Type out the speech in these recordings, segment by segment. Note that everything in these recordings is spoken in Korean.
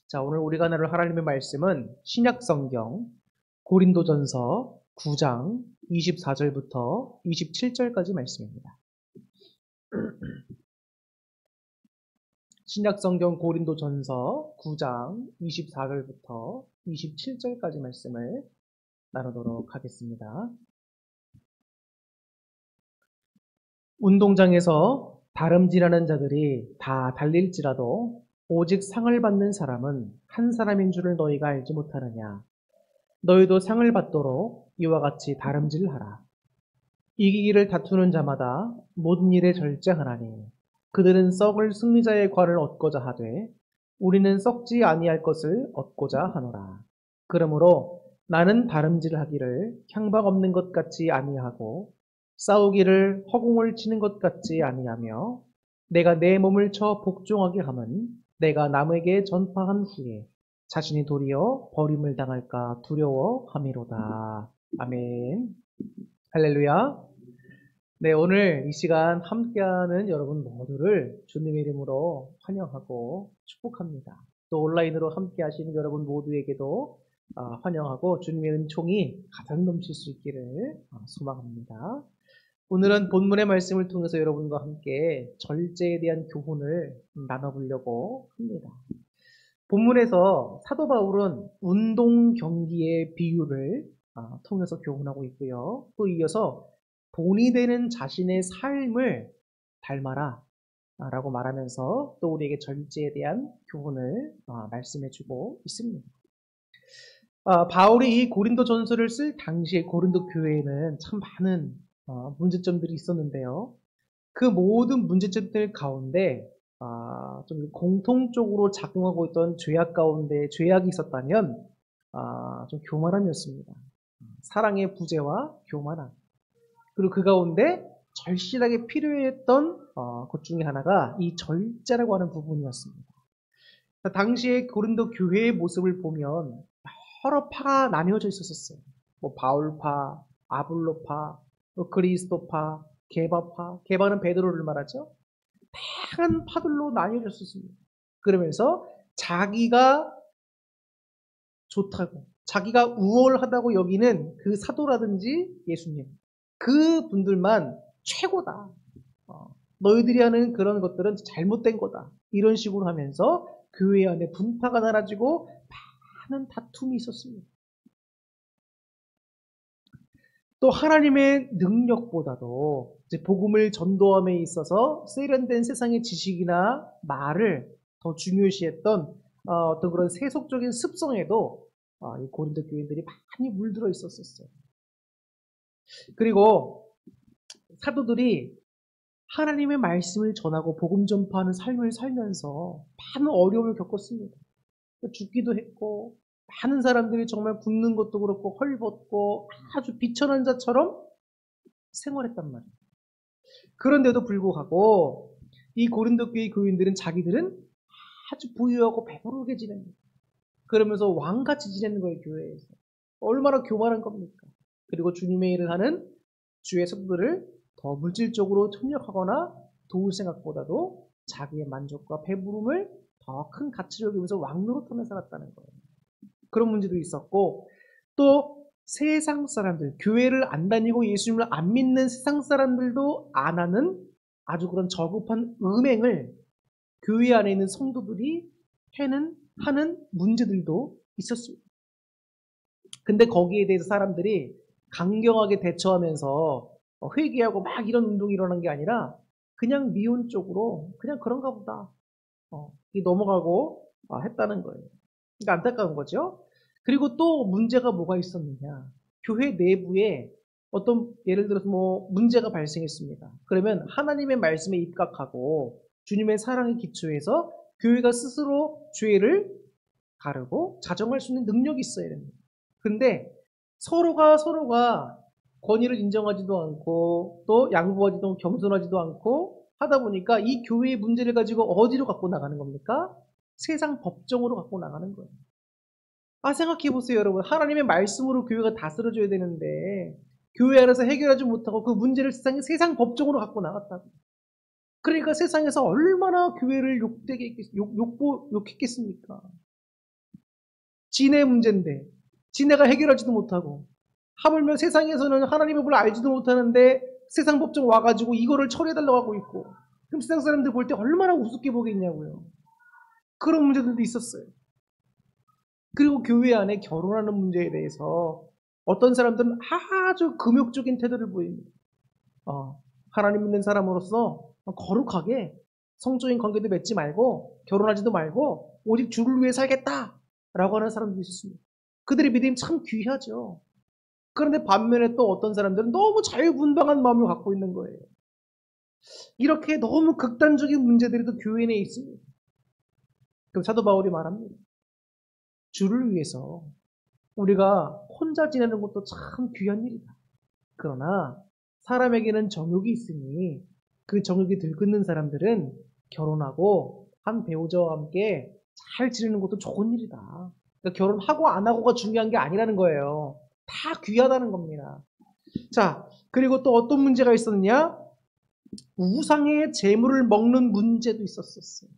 자, 오늘 우리가 나눌 하나님의 말씀은 신약성경 고린도전서 9장 24절부터 27절까지 말씀입니다. 신약성경 고린도전서 9장 24절부터 27절까지 말씀을 나누도록 하겠습니다. 운동장에서 다름질하는 자들이 다 달릴지라도 오직 상을 받는 사람은 한 사람인 줄을 너희가 알지 못하느냐. 너희도 상을 받도록 이와 같이 다름질하라. 이기기를 다투는 자마다 모든 일에 절제하나니 그들은 썩을 승리자의 관을 얻고자 하되 우리는 썩지 아니할 것을 얻고자 하노라. 그러므로 나는 다름질하기를 향방 없는 것 같지 아니하고 싸우기를 허공을 치는 것 같지 아니하며 내가 내 몸을 쳐 복종하게 함은 내가 남에게 전파한 후에 자신이 도리어 버림을 당할까 두려워함이로다. 아멘. 할렐루야. 네, 오늘 이 시간 함께하는 여러분 모두를 주님의 이름으로 환영하고 축복합니다. 또 온라인으로 함께하시는 여러분 모두에게도 환영하고 주님의 은총이 가득 넘칠 수 있기를 소망합니다. 오늘은 본문의 말씀을 통해서 여러분과 함께 절제에 대한 교훈을 나눠보려고 합니다. 본문에서 사도 바울은 운동 경기의 비유를 통해서 교훈하고 있고요. 또 이어서 본이 되는 자신의 삶을 닮아라 라고 말하면서 또 우리에게 절제에 대한 교훈을 말씀해주고 있습니다. 바울이 이 고린도 전서를 쓸 당시에 고린도 교회에는 참 많은 문제점들이 있었는데요. 그 모든 문제점들 가운데 좀 공통적으로 작용하고 있던 죄악 가운데 죄악이 있었다면 좀 교만함이었습니다. 사랑의 부재와 교만함. 그리고 그 가운데 절실하게 필요했던 것 중에 하나가 이 절제라고 하는 부분이었습니다. 당시에 고린도 교회의 모습을 보면 여러 파가 나뉘어져 있었어요. 뭐 바울파, 아볼로파, 그리스도파, 게바파, 게바는 베드로를 말하죠. 다양한 파들로 나뉘어졌었습니다. 그러면서 자기가 좋다고, 자기가 우월하다고 여기는 그 사도라든지 예수님, 그 분들만 최고다. 너희들이 하는 그런 것들은 잘못된 거다. 이런 식으로 하면서 교회 안에 분파가 나눠지고 많은 다툼이 있었습니다. 또 하나님의 능력보다도 이제 복음을 전도함에 있어서 세련된 세상의 지식이나 말을 더 중요시했던 어떤 그런 세속적인 습성에도 이 고린도 교인들이 많이 물들어 있었어요. 그리고 사도들이 하나님의 말씀을 전하고 복음 전파하는 삶을 살면서 많은 어려움을 겪었습니다. 죽기도 했고 많은 사람들이 정말 굶는 것도 그렇고 헐벗고 아주 비천한 자처럼 생활했단 말이에요. 그런데도 불구하고 이 고린도 교회 교인들은 자기들은 아주 부유하고 배부르게 지냅니다. 그러면서 왕같이 지내는 거예요, 교회에서. 얼마나 교만한 겁니까? 그리고 주님의 일을 하는 주의 성도들을 더 물질적으로 협력하거나 도울 생각보다도 자기의 만족과 배부름을 더 큰 가치를 여기면서 왕노릇하며 살았다는 거예요. 그런 문제도 있었고 또 세상 사람들, 교회를 안 다니고 예수님을 안 믿는 세상 사람들도 안 하는 아주 그런 저급한 음행을 교회 안에 있는 성도들이 하는 문제들도 있었습니다. 근데 거기에 대해서 사람들이 강경하게 대처하면서 회개하고 막 이런 운동이 일어난 게 아니라 그냥 미온적으로 그냥 그런가 보다 넘어가고 했다는 거예요. 그러니까 안타까운 거죠. 그리고 또 문제가 뭐가 있었느냐. 교회 내부에 어떤 예를 들어서 뭐 문제가 발생했습니다. 그러면 하나님의 말씀에 입각하고 주님의 사랑에 기초해서 교회가 스스로 죄를 가르고 자정할 수 있는 능력이 있어야 됩니다. 근데 서로가 권위를 인정하지도 않고 또 양보하지도 겸손하지도 않고 하다 보니까 이 교회의 문제를 가지고 어디로 갖고 나가는 겁니까? 세상 법정으로 갖고 나가는 거예요. 생각해 보세요, 여러분. 하나님의 말씀으로 교회가 다스려져야 되는데 교회 안에서 해결하지 못하고 그 문제를 세상 법정으로 갖고 나갔다고. 그러니까 세상에서 얼마나 교회를 욕했겠습니까? 지네 문제인데 지네가 해결하지도 못하고 하물며 세상에서는 하나님의 법을 알지도 못하는데 세상 법정 와가지고 이거를 처리해달라고 하고 있고 그럼 세상 사람들 볼 때 얼마나 우습게 보겠냐고요. 그런 문제들도 있었어요. 그리고 교회 안에 결혼하는 문제에 대해서 어떤 사람들은 아주 금욕적인 태도를 보입니다. 하나님 믿는 사람으로서 거룩하게 성적인 관계도 맺지 말고 결혼하지도 말고 오직 주를 위해 살겠다라고 하는 사람도 있었습니다. 그들의 믿음이 참 귀하죠. 그런데 반면에 또 어떤 사람들은 너무 자유분방한 마음을 갖고 있는 거예요. 이렇게 너무 극단적인 문제들이 또 교회 내에 있습니다. 그럼 사도 바울이 말합니다. 주를 위해서 우리가 혼자 지내는 것도 참 귀한 일이다. 그러나 사람에게는 정욕이 있으니 그 정욕이 들끓는 사람들은 결혼하고 한 배우자와 함께 잘 지내는 것도 좋은 일이다. 그러니까 결혼하고 안 하고가 중요한 게 아니라는 거예요. 다 귀하다는 겁니다. 자, 그리고 또 어떤 문제가 있었느냐? 우상의 재물을 먹는 문제도 있었어요.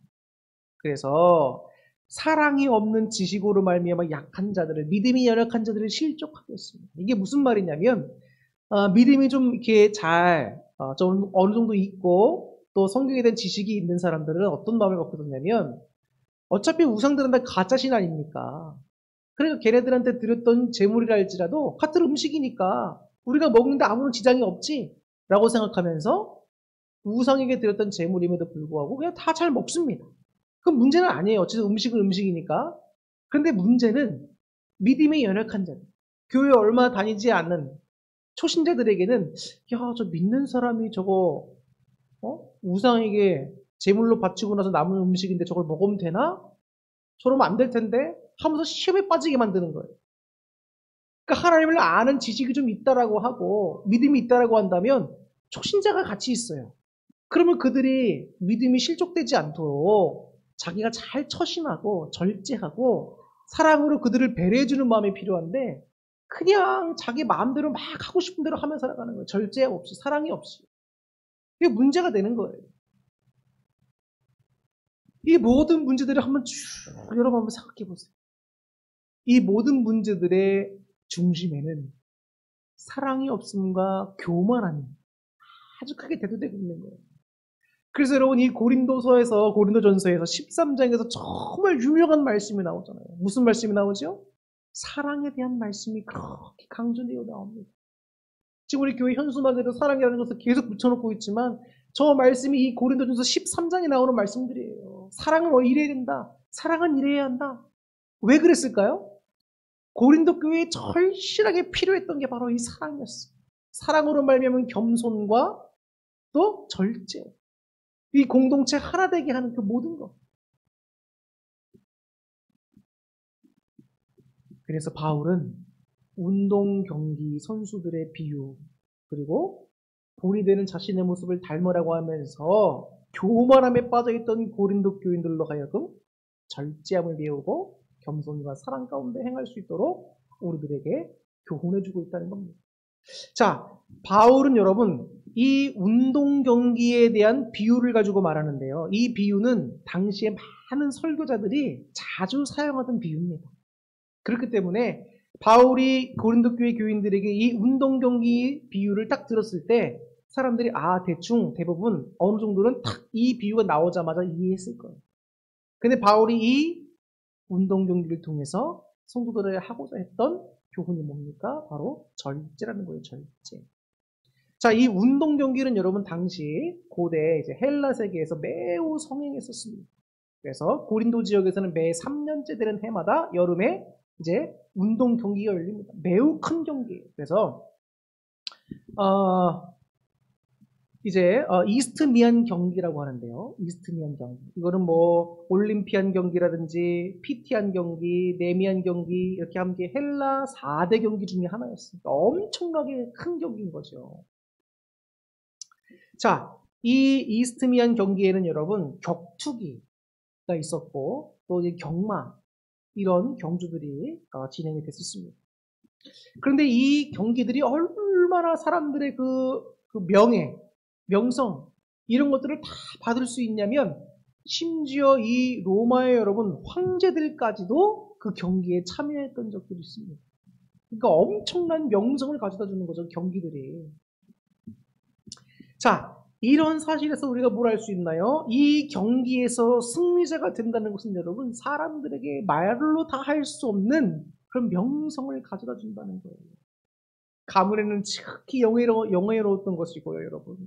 그래서 사랑이 없는 지식으로 말미암아 약한 자들을, 믿음이 연약한 자들을 실족하게 했습니다. 이게 무슨 말이냐면 믿음이 좀 이렇게 좀 어느 정도 있고 또 성경에 대한 지식이 있는 사람들은 어떤 마음을 갖고 있었냐면 어차피 우상들은 다 가짜신 아닙니까? 그러니까 걔네들한테 드렸던 재물이라 할지라도 같은 음식이니까 우리가 먹는데 아무런 지장이 없지 라고 생각하면서 우상에게 드렸던 재물임에도 불구하고 그냥 다 잘 먹습니다. 그건 문제는 아니에요. 어쨌든 음식은 음식이니까. 그런데 문제는 믿음이 연약한 자들, 교회 얼마 다니지 않는 초신자들에게는 저 믿는 사람이 저거 우상에게 제물로 바치고 나서 남은 음식인데 저걸 먹으면 되나? 저러면 안 될 텐데 하면서 시험에 빠지게 만드는 거예요. 그러니까 하나님을 아는 지식이 좀 있다라고 하고 믿음이 있다라고 한다면 초신자가 같이 있어요. 그러면 그들이 믿음이 실족되지 않도록 자기가 잘 처신하고 절제하고 사랑으로 그들을 배려해주는 마음이 필요한데 그냥 자기 마음대로 막 하고 싶은 대로 하며 살아가는 거예요. 절제 없이, 사랑이 없이. 이게 문제가 되는 거예요. 이 모든 문제들을 한번 쭉 여러분 한번 생각해 보세요. 이 모든 문제들의 중심에는 사랑이 없음과 교만함이 아주 크게 대두되고 있는 거예요. 그래서 여러분 이 고린도전서에서 13장에서 정말 유명한 말씀이 나오잖아요. 무슨 말씀이 나오죠? 사랑에 대한 말씀이 그렇게 강조되어 나옵니다. 지금 우리 교회 현수막에도 사랑이라는 것을 계속 붙여놓고 있지만 저 말씀이 이 고린도전서 13장에 나오는 말씀들이에요. 사랑은 이래야 된다. 사랑은 이래야 한다. 왜 그랬을까요? 고린도 교회에 절실하게 필요했던 게 바로 이 사랑이었어요. 사랑으로 말미암은 겸손과 또 절제. 이 공동체 하나 되게 하는 그 모든 것. 그래서 바울은 운동 경기 선수들의 비유 그리고 본이 되는 자신의 모습을 닮으라고 하면서 교만함에 빠져있던 고린도 교인들로 하여금 절제함을 배우고 겸손과 사랑 가운데 행할 수 있도록 우리들에게 교훈해주고 있다는 겁니다. 자, 바울은 여러분 이 운동 경기에 대한 비유를 가지고 말하는데요. 이 비유는 당시에 많은 설교자들이 자주 사용하던 비유입니다. 그렇기 때문에 바울이 고린도 교회 교인들에게 이 운동 경기 비유를 딱 들었을 때 사람들이 대부분 어느 정도는 딱 이 비유가 나오자마자 이해했을 거예요. 근데 바울이 이 운동 경기를 통해서 성도들에게 하고자 했던 교훈이 뭡니까? 바로 절제라는 거예요. 절제. 자, 이 운동 경기는 여러분 당시 고대 이제 헬라 세계에서 매우 성행했었습니다. 그래서 고린도 지역에서는 매 3년째 되는 해마다 여름에 이제 운동 경기가 열립니다. 매우 큰 경기예요. 그래서 이스트미안 경기라고 하는데요. 이스트미안 경기. 이거는 뭐 올림피안 경기라든지 피티안 경기, 네미안 경기 이렇게 함께 헬라 4대 경기 중에 하나였습니다. 엄청나게 큰 경기인 거죠. 자, 이 이스트미안 경기에는 여러분 격투기가 있었고 또 경마 이런 경주들이 진행이 됐었습니다. 그런데 이 경기들이 얼마나 사람들의 그 명예, 명성 이런 것들을 다 받을 수 있냐면 심지어 이 로마의 여러분 황제들까지도 그 경기에 참여했던 적들이 있습니다. 그러니까 엄청난 명성을 가져다 주는 거죠, 경기들이. 자, 이런 사실에서 우리가 뭘 알 수 있나요? 이 경기에서 승리자가 된다는 것은 여러분 사람들에게 말로 다 할 수 없는 그런 명성을 가져다 준다는 거예요. 가문에는 지극히 영예로웠던 것이고요, 여러분.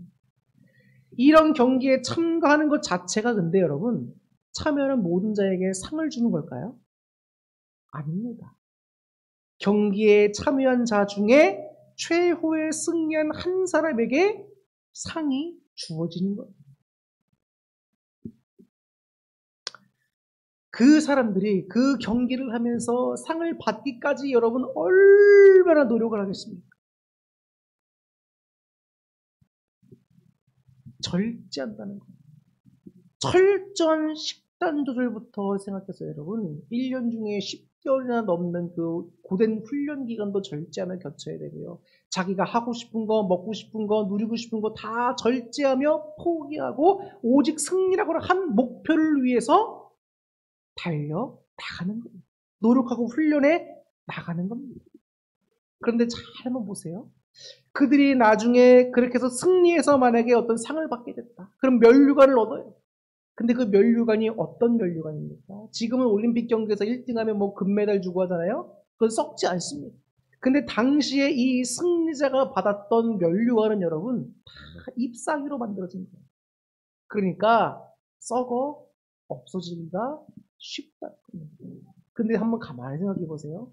이런 경기에 참가하는 것 자체가 근데 여러분 참여하는 모든 자에게 상을 주는 걸까요? 아닙니다. 경기에 참여한 자 중에 최후의 승리한 한 사람에게 상이 주어지는 거예요. 그 사람들이 그 경기를 하면서 상을 받기까지 여러분 얼마나 노력을 하겠습니까? 절제한다는 거예요. 철저한 식단 조절부터 생각해서 여러분 1년 중에 10개월이나 넘는 그 고된 훈련 기간도 절제하며 겪어야 되고요. 자기가 하고 싶은 거, 먹고 싶은 거, 누리고 싶은 거 다 절제하며 포기하고 오직 승리라고 한 목표를 위해서 달려 나가는 겁니다. 노력하고 훈련해 나가는 겁니다. 그런데 잘 한번 보세요. 그들이 나중에 그렇게 해서 승리해서 만약에 어떤 상을 받게 됐다. 그럼 면류관을 얻어요. 근데 그 면류관이 어떤 면류관입니까? 지금은 올림픽 경기에서 1등하면 뭐 금메달 주고 하잖아요. 그건 썩지 않습니다. 근데 당시에 이 승리자가 받았던 면류관은 여러분 다 잎사귀로 만들어진 거예요. 그러니까 썩어 없어지기가 쉽다. 근데 한번 가만히 생각해 보세요.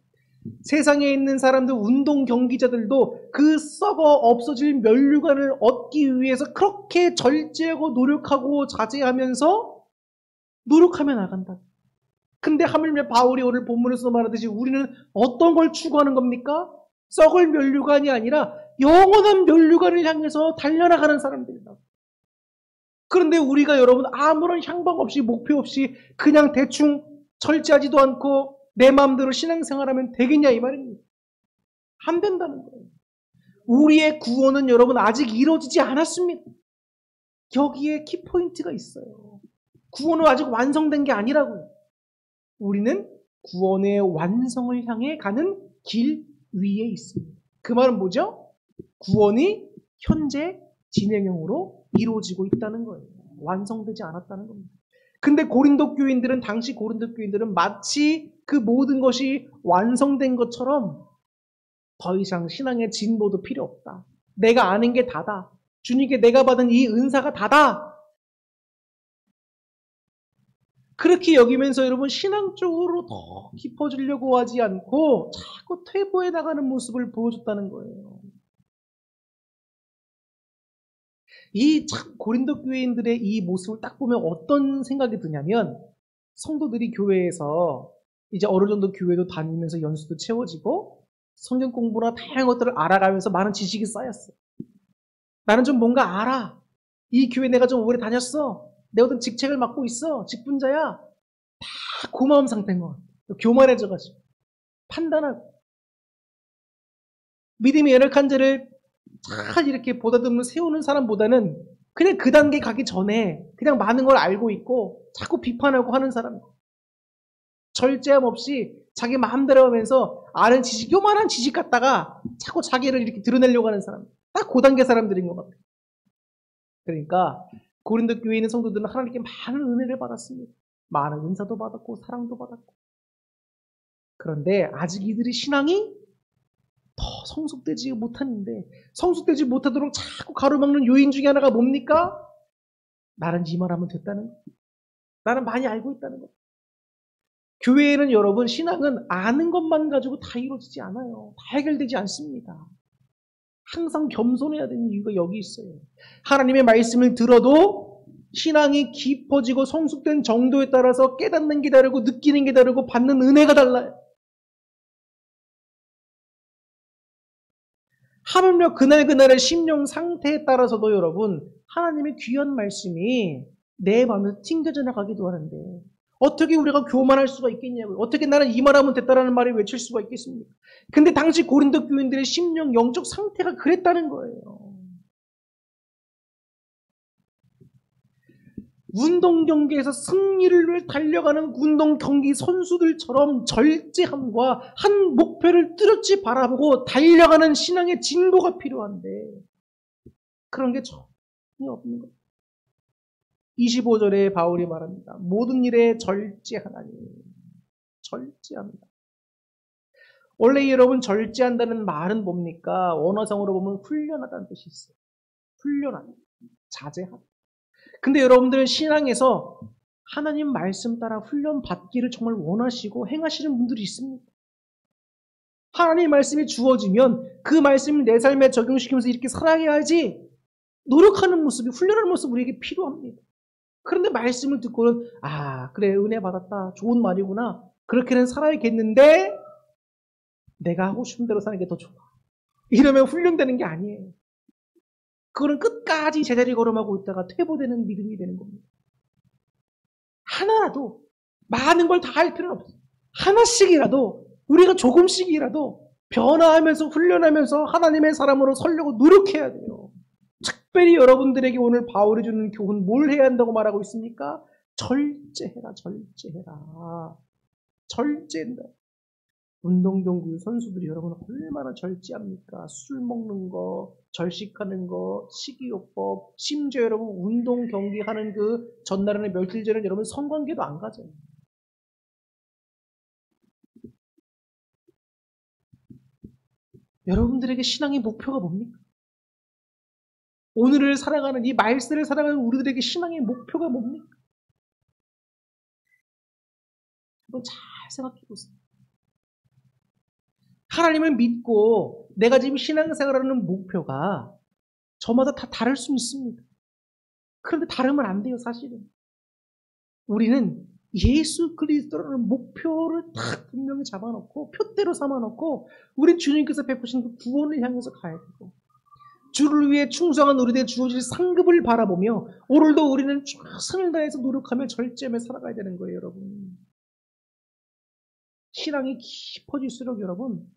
세상에 있는 사람들, 운동 경기자들도 그 썩어 없어질 면류관을 얻기 위해서 그렇게 절제하고 노력하고 자제하면서 노력하며 나간다. 근데 하물며 바울이 오늘 본문에서 말하듯이 우리는 어떤 걸 추구하는 겁니까? 썩을 면류관이 아니라 영원한 면류관을 향해서 달려나가는 사람들이다. 그런데 우리가 여러분 아무런 향방 없이 목표 없이 그냥 대충 절제하지도 않고 내 마음대로 신앙생활하면 되겠냐 이 말입니다. 안 된다는 거예요. 우리의 구원은 여러분 아직 이루어지지 않았습니다. 여기에 키포인트가 있어요. 구원은 아직 완성된 게 아니라고요. 우리는 구원의 완성을 향해 가는 길 위에 있습니다. 그 말은 뭐죠? 구원이 현재 진행형으로 이루어지고 있다는 거예요. 완성되지 않았다는 겁니다. 근데 고린도 교인들은 당시 고린도 교인들은 마치 그 모든 것이 완성된 것처럼 더 이상 신앙의 진보도 필요 없다. 내가 아는 게 다다. 주님께 내가 받은 이 은사가 다다. 그렇게 여기면서 여러분 신앙 쪽으로 더 깊어지려고 하지 않고 자꾸 퇴보해 나가는 모습을 보여줬다는 거예요. 이 참 고린도 교인들의 이 모습을 딱 보면 어떤 생각이 드냐면 성도들이 교회에서 이제 어느 정도 교회도 다니면서 연수도 채워지고 성경 공부나 다양한 것들을 알아가면서 많은 지식이 쌓였어. 나는 좀 뭔가 알아. 이 교회 내가 좀 오래 다녔어. 내 어떤 직책을 맡고 있어. 직분자야. 다 고마운 상태인 것 같아. 교만해져가지고. 판단하고. 믿음이 연약한 자를 잘 이렇게 보다듬는 세우는 사람보다는 그냥 그 단계 가기 전에 그냥 많은 걸 알고 있고 자꾸 비판하고 하는 사람. 절제함 없이 자기 마음대로 하면서 아는 지식, 요만한 지식 갖다가 자꾸 자기를 이렇게 드러내려고 하는 사람. 딱 그 단계 사람들인 것 같아요. 그러니까 고린도 교회에 있는 성도들은 하나님께 많은 은혜를 받았습니다. 많은 은사도 받았고 사랑도 받았고. 그런데 아직 이들의 신앙이 더 성숙되지 못하는데 성숙되지 못하도록 자꾸 가로막는 요인 중에 하나가 뭡니까? 나는 이 말하면 됐다는 거. 나는 많이 알고 있다는 거. 교회에는 여러분 신앙은 아는 것만 가지고 다 이루어지지 않아요. 다 해결되지 않습니다. 항상 겸손해야 되는 이유가 여기 있어요. 하나님의 말씀을 들어도 신앙이 깊어지고 성숙된 정도에 따라서 깨닫는 게 다르고 느끼는 게 다르고 받는 은혜가 달라요. 하물며 그날그날의 심령 상태에 따라서도 여러분 하나님의 귀한 말씀이 내 마음에서 튕겨져 나가기도 하는데 어떻게 우리가 교만할 수가 있겠냐고요. 어떻게 나는 이 말하면 됐다라는 말을 외칠 수가 있겠습니까? 근데 당시 고린도 교인들의 심령 영적 상태가 그랬다는 거예요. 운동 경기에서 승리를 위해 달려가는 운동 경기 선수들처럼 절제함과 한 목표를 뚜렷이 바라보고 달려가는 신앙의 진도가 필요한데 그런 게 전혀 없는 거예요. 25절에 바울이 말합니다. 모든 일에 절제하나니. 절제합니다. 원래 여러분 절제한다는 말은 뭡니까? 원어성으로 보면 훈련하다는 뜻이 있어요. 훈련하다. 자제하다. 근데 여러분들 신앙에서 하나님 말씀 따라 훈련 받기를 정말 원하시고 행하시는 분들이 있습니다. 하나님 말씀이 주어지면 그 말씀을 내 삶에 적용시키면서 이렇게 살아야지 노력하는 모습이 훈련하는 모습이 우리에게 필요합니다. 그런데 말씀을 듣고는 그래 은혜 받았다. 좋은 말이구나. 그렇게는 살아야겠는데 내가 하고 싶은 대로 사는 게 더 좋아. 이러면 훈련되는 게 아니에요. 그거는 끝까지 제자리 걸음하고 있다가 퇴보되는 믿음이 되는 겁니다. 하나라도 많은 걸 다 할 필요는 없어요. 하나씩이라도 우리가 조금씩이라도 변화하면서 훈련하면서 하나님의 사람으로 서려고 노력해야 돼요. 특별히 여러분들에게 오늘 바울이 주는 교훈 뭘 해야 한다고 말하고 있습니까? 절제해라. 절제해라. 절제한다. 운동경기 선수들이 여러분 얼마나 절제합니까? 술 먹는 거, 절식하는 거, 식이요법, 심지어 여러분 운동 경기하는 그 전날에는 며칠 전에 여러분 성관계도 안 가져요. 여러분들에게 신앙의 목표가 뭡니까? 오늘을 살아가는 이 말세를 살아가는 우리들에게 신앙의 목표가 뭡니까? 한번 잘 생각해 보세요. 하나님을 믿고 내가 지금 신앙생활하는 목표가 저마다 다 다를 수 있습니다. 그런데 다르면 안 돼요, 사실은. 우리는 예수 그리스도라는 목표를 딱 분명히 잡아놓고 표대로 삼아놓고 우리 주님께서 베푸신 그 구원을 향해서 가야 되고 주를 위해 충성한 우리들의 주어질 상급을 바라보며 오늘도 우리는 최선을 다해서 노력하며 절제하며 살아가야 되는 거예요, 여러분. 신앙이 깊어질수록 여러분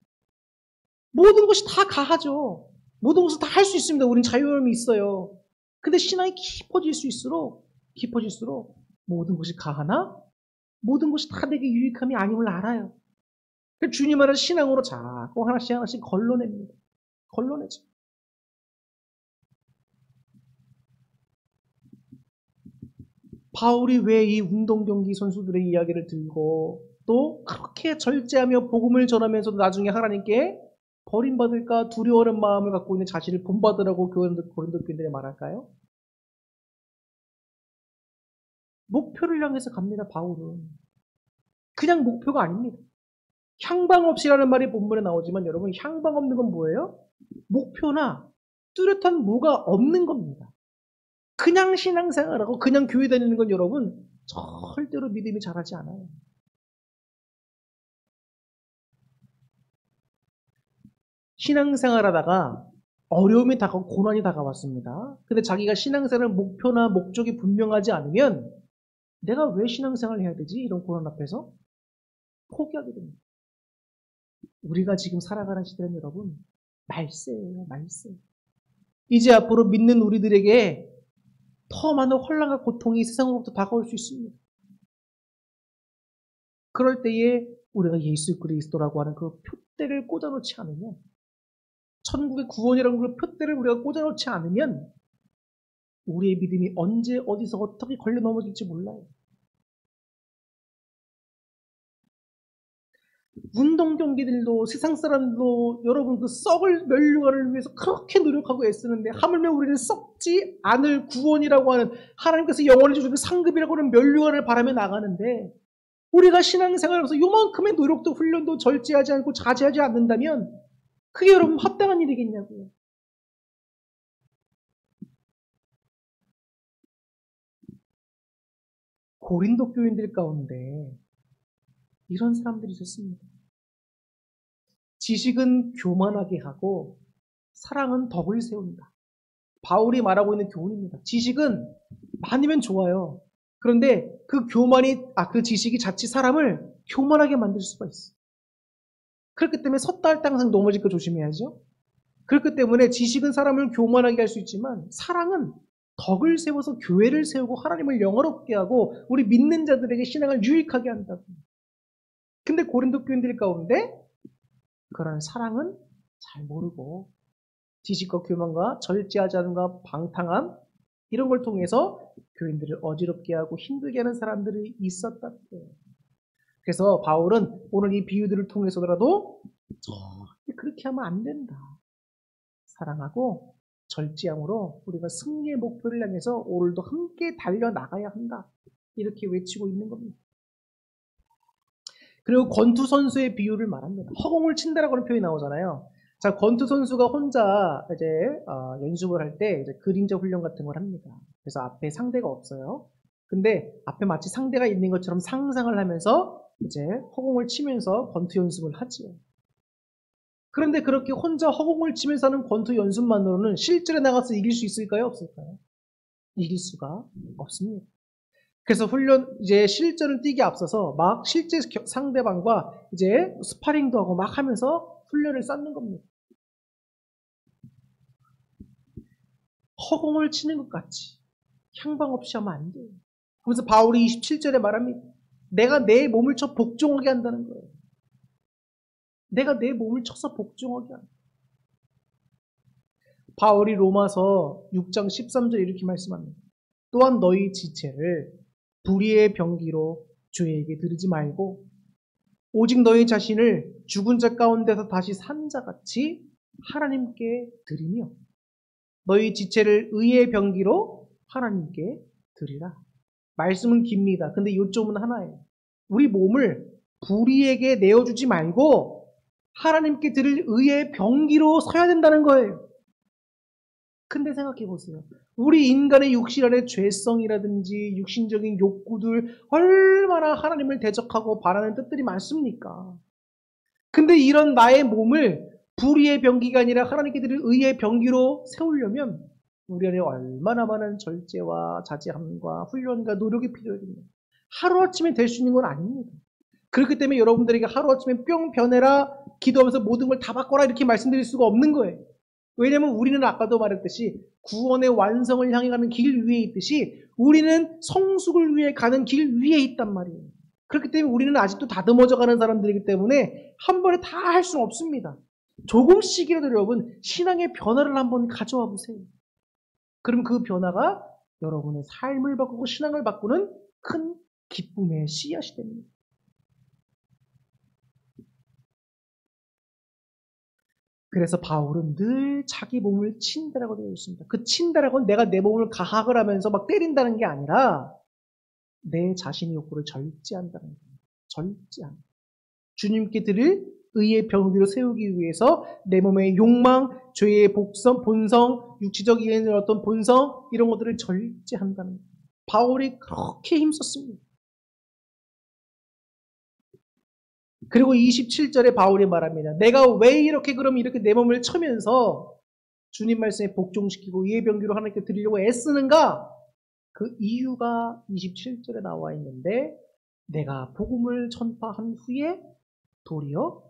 모든 것이 다 가하죠. 모든 것을 다 할 수 있습니다. 우린 자유함이 있어요. 근데 신앙이 깊어질수록 모든 것이 가하나 모든 것이 다 내게 유익함이 아님을 알아요. 주님 안에서 신앙으로 자꾸 하나씩 걸러냅니다. 걸러내죠. 바울이 왜 이 운동경기 선수들의 이야기를 들고 또 그렇게 절제하며 복음을 전하면서도 나중에 하나님께 버림받을까 두려워하는 마음을 갖고 있는 자신을 본받으라고 고린도 교인들이 말할까요? 목표를 향해서 갑니다. 바울은. 그냥 목표가 아닙니다. 향방 없이라는 말이 본문에 나오지만 여러분 향방 없는 건 뭐예요? 목표나 뚜렷한 뭐가 없는 겁니다. 그냥 신앙생활하고 그냥 교회 다니는 건 여러분 절대로 믿음이 자라지 않아요. 신앙생활하다가 어려움이 다가오고 고난이 다가왔습니다. 근데 자기가 신앙생활 목표나 목적이 분명하지 않으면 내가 왜 신앙생활을 해야 되지? 이런 고난 앞에서 포기하게 됩니다. 우리가 지금 살아가는 시대는 여러분 말세예요. 말세. 이제 앞으로 믿는 우리들에게 더 많은 혼란과 고통이 세상으로부터 다가올 수 있습니다. 그럴 때에 우리가 예수 그리스도라고 하는 그 표대를 꽂아놓지 않으면 천국의 구원이라는 그 표대를 우리가 꽂아놓지 않으면 우리의 믿음이 언제 어디서 어떻게 걸려 넘어질지 몰라요. 운동 경기들도 세상 사람도 여러분 그 썩을 면류관을 위해서 그렇게 노력하고 애쓰는데 하물며 우리는 썩지 않을 구원이라고 하는 하나님께서 영원히 주시는 상급이라고 하는 면류관을 바라며 나가는데 우리가 신앙생활에서 요만큼의 노력도 훈련도 절제하지 않고 자제하지 않는다면 그게 여러분 합당한 일이겠냐고요. 고린도 교인들 가운데 이런 사람들이 있었습니다. 지식은 교만하게 하고 사랑은 덕을 세운다. 바울이 말하고 있는 교훈입니다. 지식은 많으면 좋아요. 그런데 그 지식이 자칫 사람을 교만하게 만들 수가 있어. 그렇기 때문에 섰다 할 때 항상 넘어질 거 조심해야죠. 그렇기 때문에 지식은 사람을 교만하게 할 수 있지만 사랑은 덕을 세워서 교회를 세우고 하나님을 영화롭게 하고 우리 믿는 자들에게 신앙을 유익하게 한다고. 근데 고린도 교인들 가운데 그런 사랑은 잘 모르고 지식과 교만과 절제하지 않음과 방탕함 이런 걸 통해서 교인들을 어지럽게 하고 힘들게 하는 사람들이 있었다. 그래서 바울은 오늘 이 비유들을 통해서라도 절대 그렇게 하면 안 된다. 사랑하고 절제함으로 우리가 승리의 목표를 향해서 오늘도 함께 달려나가야 한다. 이렇게 외치고 있는 겁니다. 그리고 권투 선수의 비유를 말합니다. 허공을 친다라고 하는 표현이 나오잖아요. 자, 권투 선수가 혼자 이제 연습을 할 때 그림자 훈련 같은 걸 합니다. 그래서 앞에 상대가 없어요. 근데 앞에 마치 상대가 있는 것처럼 상상을 하면서 이제 허공을 치면서 권투 연습을 하지요. 그런데 그렇게 혼자 허공을 치면서 하는 권투 연습만으로는 실전에 나가서 이길 수 있을까요? 없을까요? 이길 수가 없습니다. 그래서 이제 실전을 뛰기 앞서서 막 실제 상대방과 이제 스파링도 하고 막 하면서 훈련을 쌓는 겁니다. 허공을 치는 것 같이 향방 없이 하면 안 돼요. 그래서 바울이 27절에 말합니다. 내가 내 몸을 쳐 복종하게 한다는 거예요. 내가 내 몸을 쳐서 복종하게 한다. 바울이 로마서 6장 13절에 이렇게 말씀합니다. 또한 너희 지체를 불의의 병기로 죄에게 드리지 말고 오직 너희 자신을 죽은 자 가운데서 다시 산 자같이 하나님께 드리며 너희 지체를 의의 병기로 하나님께 드리라. 말씀은 깁니다. 근데 요점은 하나예요. 우리 몸을 불의에게 내어주지 말고 하나님께 드릴 의의 병기로 서야 된다는 거예요. 근데 생각해 보세요. 우리 인간의 육신 안에 죄성이라든지 육신적인 욕구들 얼마나 하나님을 대적하고 바라는 뜻들이 많습니까? 근데 이런 나의 몸을 불의의 병기가 아니라 하나님께 드릴 의의 병기로 세우려면 우리 안에 얼마나 많은 절제와 자제함과 훈련과 노력이 필요합니다. 하루아침에 될 수 있는 건 아닙니다. 그렇기 때문에 여러분들에게 하루아침에 뿅 변해라 기도하면서 모든 걸 다 바꿔라 이렇게 말씀드릴 수가 없는 거예요. 왜냐하면 우리는 아까도 말했듯이 구원의 완성을 향해 가는 길 위에 있듯이 우리는 성숙을 위해 가는 길 위에 있단 말이에요. 그렇기 때문에 우리는 아직도 다듬어져 가는 사람들이기 때문에 한 번에 다 할 수는 없습니다. 조금씩이라도 여러분 신앙의 변화를 한번 가져와 보세요. 그럼 그 변화가 여러분의 삶을 바꾸고 신앙을 바꾸는 큰 기쁨의 씨앗이 됩니다. 그래서 바울은 늘 자기 몸을 친다라고 되어 있습니다. 그 친다라고는 내가 내 몸을 가학을 하면서 막 때린다는 게 아니라 내 자신의 욕구를 절제한다는 거예요. 절제한다. 주님께 드릴 의의 병기로 세우기 위해서 내 몸의 욕망, 죄의 본성, 육체적 이해의 어떤 본성 이런 것들을 절제한다는 거예요. 바울이 그렇게 힘썼습니다. 그리고 27절에 바울이 말합니다. 내가 왜 이렇게 그럼 이렇게 내 몸을 쳐면서 주님 말씀에 복종시키고 의의 병기로 하나님께 드리려고 애쓰는가? 그 이유가 27절에 나와 있는데 내가 복음을 전파한 후에 도리어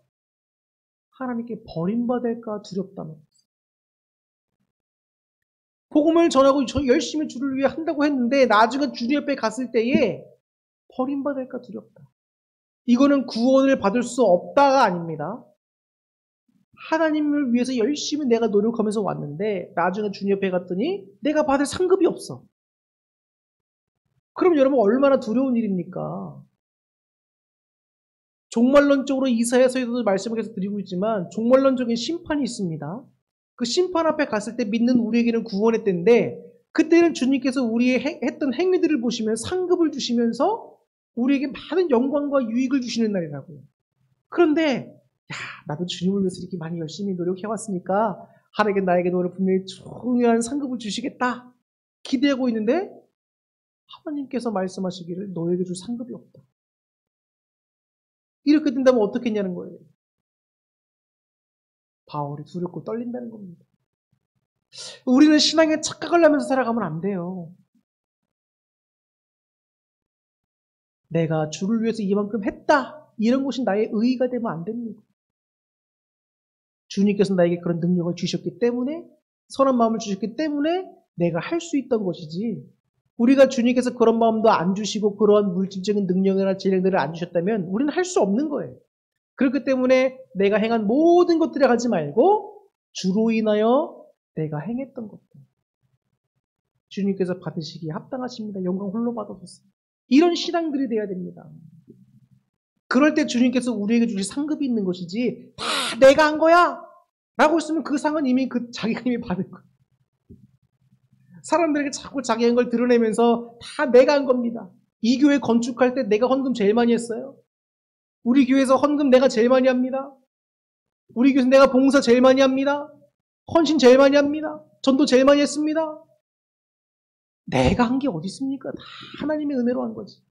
하나님께 버림받을까 두렵다는 거예요. 복음을 전하고 열심히 주를 위해 한다고 했는데 나중에 주님 옆에 갔을 때에 버림받을까 두렵다. 이거는 구원을 받을 수 없다가 아닙니다. 하나님을 위해서 열심히 내가 노력하면서 왔는데 나중에 주님 옆에 갔더니 내가 받을 상급이 없어. 그럼 여러분 얼마나 두려운 일입니까? 종말론적으로 이사야서에서도 말씀을 계속 드리고 있지만 종말론적인 심판이 있습니다. 그 심판 앞에 갔을 때 믿는 우리에게는 구원의 때인데 그때는 주님께서 우리의 했던 행위들을 보시면 상급을 주시면서 우리에게 많은 영광과 유익을 주시는 날이라고요. 그런데 나도 주님을 위해서 이렇게 많이 열심히 노력해왔으니까 하나님께 나에게 오늘 분명히 중요한 상급을 주시겠다 기대하고 있는데 하나님께서 말씀하시기를 너에게 줄 상급이 없다. 이렇게 된다면 어떻게 했냐는 거예요. 바울이 두렵고 떨린다는 겁니다. 우리는 신앙에 착각을 하면서 살아가면 안 돼요. 내가 주를 위해서 이만큼 했다. 이런 것이 나의 의의가 되면 안 됩니다. 주님께서 나에게 그런 능력을 주셨기 때문에 선한 마음을 주셨기 때문에 내가 할 수 있던 것이지, 우리가 주님께서 그런 마음도 안 주시고 그러한 물질적인 능력이나 재능들을 안 주셨다면 우리는 할 수 없는 거예요. 그렇기 때문에 내가 행한 모든 것들을 하지 말고 주로 인하여 내가 행했던 것들, 주님께서 받으시기에 합당하십니다. 영광 홀로 받으소서. 이런 신앙들이 돼야 됩니다. 그럴 때 주님께서 우리에게 주실 상급이 있는 것이지, 다 내가 한 거야 라고 했으면 그 상은 이미 자기가 이미 받은 거예요. 사람들에게 자꾸 자기 한 걸 드러내면서 다 내가 한 겁니다. 이 교회 건축할 때 내가 헌금 제일 많이 했어요. 우리 교회에서 헌금 내가 제일 많이 합니다. 우리 교회에서 내가 봉사 제일 많이 합니다. 헌신 제일 많이 합니다. 전도 제일 많이 했습니다. 내가 한 게 어디 있습니까? 다 하나님의 은혜로 한 거지.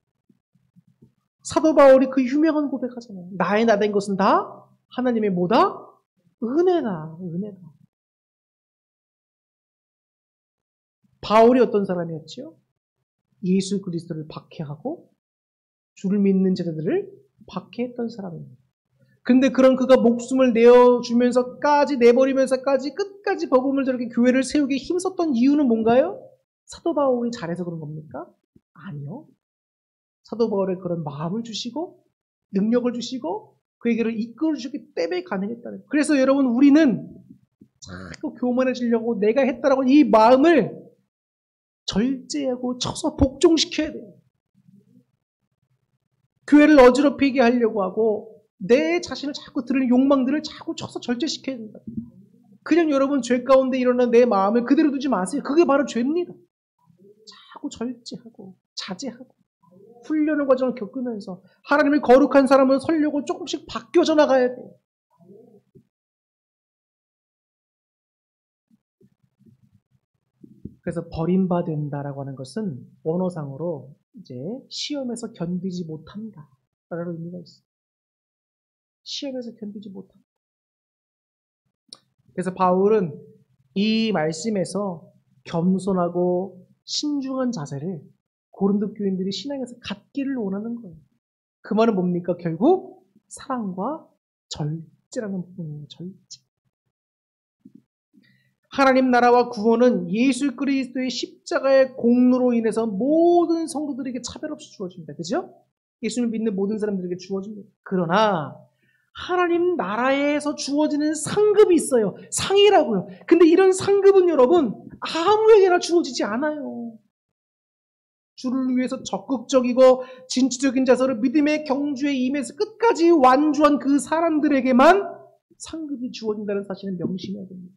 사도 바울이 그 유명한 고백하잖아요. 나의 나 된 것은 다 하나님의 뭐다? 은혜다. 은혜다. 바울이 어떤 사람이었지요? 예수 그리스도를 박해하고 주를 믿는 제자들을 박해했던 사람입니다. 근데 그런 그가 목숨을 내어주면서까지, 내버리면서까지 끝까지 복음을 저렇게 교회를 세우기 힘썼던 이유는 뭔가요? 사도 바울이 잘해서 그런 겁니까? 아니요. 사도 바울의 그런 마음을 주시고 능력을 주시고 그에게를 이끌어 주셨기 때문에 가능했다는 거예요. 그래서 여러분, 우리는 자꾸 교만해지려고 내가 했다라고 이 마음을 절제하고 쳐서 복종시켜야 돼요. 교회를 어지럽히게 하려고 하고 내 자신을 자꾸 들을 욕망들을 자꾸 쳐서 절제시켜야 된다. 그냥 여러분, 죄 가운데 일어난 내 마음을 그대로 두지 마세요. 그게 바로 죄입니다. 자꾸 절제하고 자제하고 훈련의 과정을 겪으면서 하나님의 거룩한 사람을 살려고 조금씩 바뀌어져 나가야 돼요. 그래서 버림받는다라고 하는 것은 원어상으로 이제 시험에서 견디지 못한다 라는 의미가 있어요. 시험에서 견디지 못한다. 그래서 바울은 이 말씀에서 겸손하고 신중한 자세를 고린도 교인들이 신앙에서 갖기를 원하는 거예요. 그 말은 뭡니까? 결국 사랑과 절제라는 부분이에요. 절제. 하나님 나라와 구원은 예수 그리스도의 십자가의 공로로 인해서 모든 성도들에게 차별 없이 주어집니다. 그죠? 예수를 믿는 모든 사람들에게 주어집니다. 그러나 하나님 나라에서 주어지는 상급이 있어요. 상이라고요. 근데 이런 상급은 여러분 아무에게나 주어지지 않아요. 주를 위해서 적극적이고 진취적인 자세로 믿음의 경주에 임해서 끝까지 완주한 그 사람들에게만 상급이 주어진다는 사실을 명심해야 됩니다.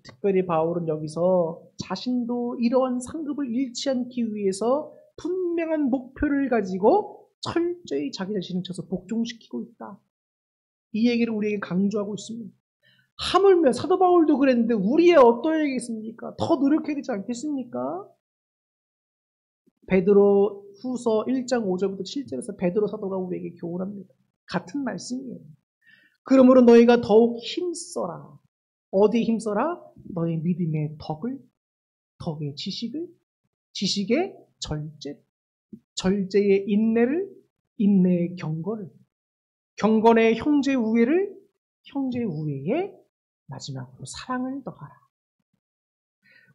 특별히 바울은 여기서 자신도 이러한 상급을 잃지 않기 위해서 분명한 목표를 가지고 철저히 자기 자신을 쳐서 복종시키고 있다. 이 얘기를 우리에게 강조하고 있습니다. 하물며 사도 바울도 그랬는데 우리의 어떠해야겠습니까? 더 노력해야 되지 않겠습니까? 베드로 후서 1장 5절부터 7절에서 베드로 사도가 우리에게 교훈합니다. 같은 말씀이에요. 그러므로 너희가 더욱 힘써라. 어디에 힘써라? 너희 믿음의 덕을, 덕의 지식을, 지식의 절제, 절제의 인내를, 인내의 경건을, 경건의 형제 우애를, 형제 우애의 마지막으로 사랑을 더하라.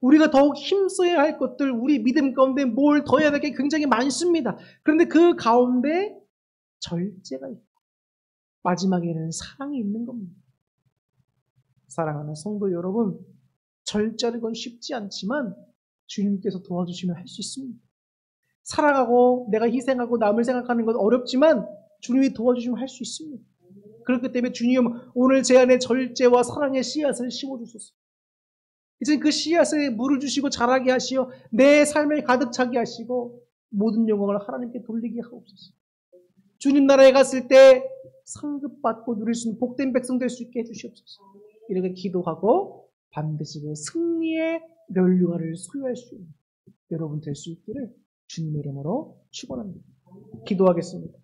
우리가 더욱 힘써야 할 것들, 우리 믿음 가운데 뭘 더 해야 될 게 굉장히 많습니다. 그런데 그 가운데 절제가 있고 마지막에는 사랑이 있는 겁니다. 사랑하는 성도 여러분, 절제하는 건 쉽지 않지만 주님께서 도와주시면 할 수 있습니다. 사랑하고 내가 희생하고 남을 생각하는 건 어렵지만 주님이 도와주시면 할 수 있습니다. 그렇기 때문에 주님, 오늘 제 안에 절제와 사랑의 씨앗을 심어주소서. 이제 그 씨앗에 물을 주시고 자라게 하시어 내 삶에 가득 차게 하시고 모든 영광을 하나님께 돌리게 하옵소서. 주님 나라에 갔을 때 상급받고 누릴 수 있는 복된 백성 될 수 있게 해주시옵소서. 이렇게 기도하고 반드시 그 승리의 면류관을 소유할 수 있는 여러분 될 수 있기를 주님의 이름으로 축원합니다. 기도하겠습니다.